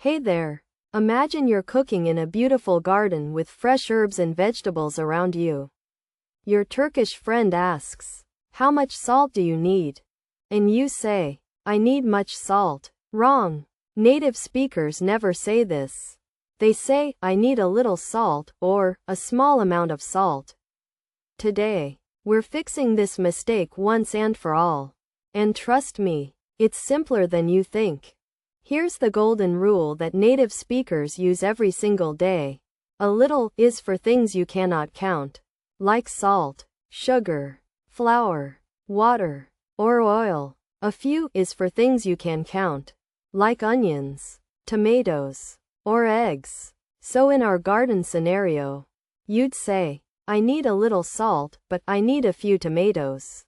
Hey there. Imagine you're cooking in a beautiful garden with fresh herbs and vegetables around you. Your Turkish friend asks, "How much salt do you need?" And you say, "I need much salt." Wrong. Native speakers never say this. They say, "I need a little salt," or a small amount of salt. Today, we're fixing this mistake once and for all. And trust me, it's simpler than you think. Here's the golden rule that native speakers use every single day. A little is for things you cannot count, like salt, sugar, flour, water, or oil. A few is for things you can count, like onions, tomatoes, or eggs. So in our garden scenario, you'd say, "I need a little salt, but I need a few tomatoes."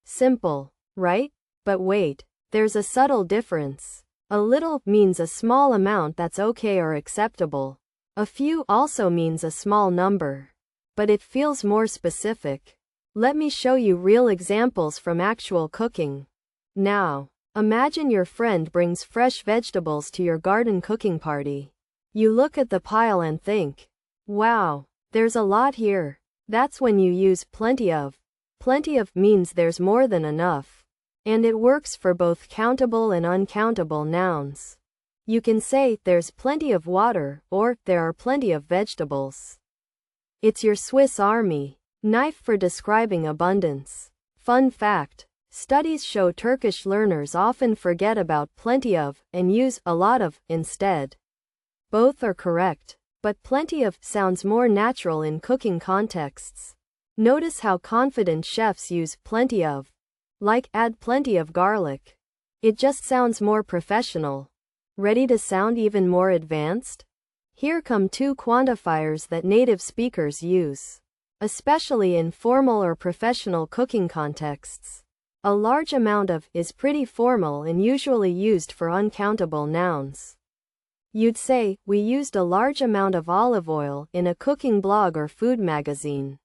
Simple, right? But wait, there's a subtle difference. A little means a small amount that's okay or acceptable. A few also means a small number. But it feels more specific. Let me show you real examples from actual cooking. Now, imagine your friend brings fresh vegetables to your garden cooking party. You look at the pile and think, "Wow, there's a lot here." That's when you use plenty of. Plenty of means there's more than enough. And it works for both countable and uncountable nouns. You can say, "There's plenty of water," or "There are plenty of vegetables." It's your Swiss Army knife for describing abundance. Fun fact: studies show Turkish learners often forget about plenty of and use a lot of instead. Both are correct, but plenty of sounds more natural in cooking contexts. Notice how confident chefs use plenty of. Like, add plenty of garlic. It just sounds more professional. Ready to sound even more advanced? Here come two quantifiers that native speakers use, especially in formal or professional cooking contexts. A large amount of is pretty formal and usually used for uncountable nouns. You'd say, "We used a large amount of olive oil in a cooking blog or food magazine."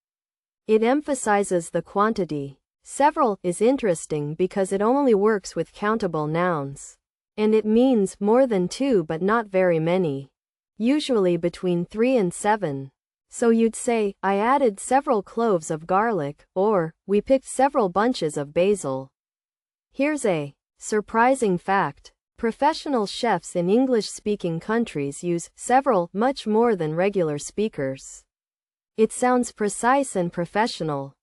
It emphasizes the quantity. Several is interesting because it only works with countable nouns. And it means more than two but not very many. Usually between 3 and 7. So you'd say, "I added several cloves of garlic," or "We picked several bunches of basil." Here's a surprising fact. Professional chefs in English-speaking countries use several much more than regular speakers. It sounds precise and professional.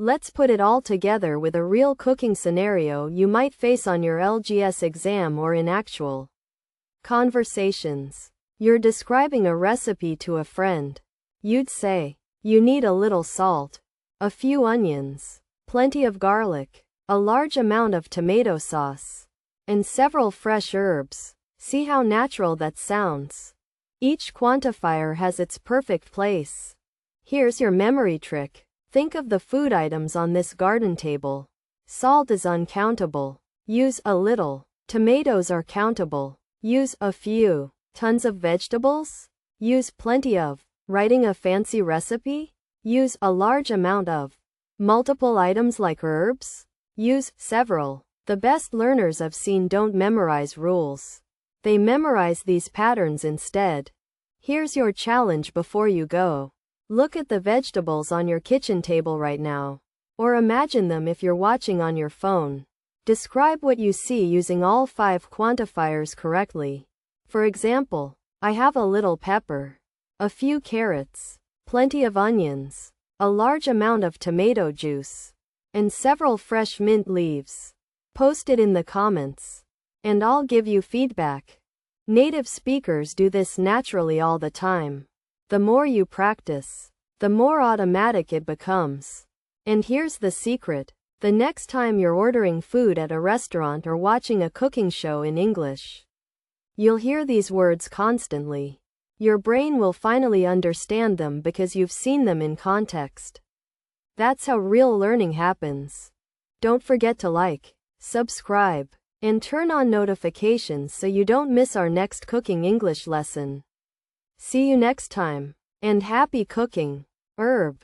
Let's put it all together with a real cooking scenario you might face on your LGS exam or in actual conversations. You're describing a recipe to a friend. You'd say, "You need a little salt, a few onions, plenty of garlic, a large amount of tomato sauce, and several fresh herbs." See how natural that sounds? Each quantifier has its perfect place. Here's your memory trick. Think of the food items on this garden table. Salt is uncountable. Use a little. Tomatoes are countable. Use a few. Tons of vegetables? Use plenty of. Writing a fancy recipe? Use a large amount of. Multiple items like herbs? Use several. The best learners I've seen don't memorize rules. They memorize these patterns instead. Here's your challenge before you go. Look at the vegetables on your kitchen table right now. Or imagine them if you're watching on your phone. Describe what you see using all 5 quantifiers correctly. For example, "I have a little pepper, a few carrots, plenty of onions, a large amount of tomato juice, and several fresh mint leaves." Post it in the comments, and I'll give you feedback. Native speakers do this naturally all the time. The more you practice, the more automatic it becomes. And here's the secret. The next time you're ordering food at a restaurant or watching a cooking show in English, you'll hear these words constantly. Your brain will finally understand them because you've seen them in context. That's how real learning happens. Don't forget to like, subscribe, and turn on notifications so you don't miss our next cooking English lesson. See you next time, and happy cooking. Herb.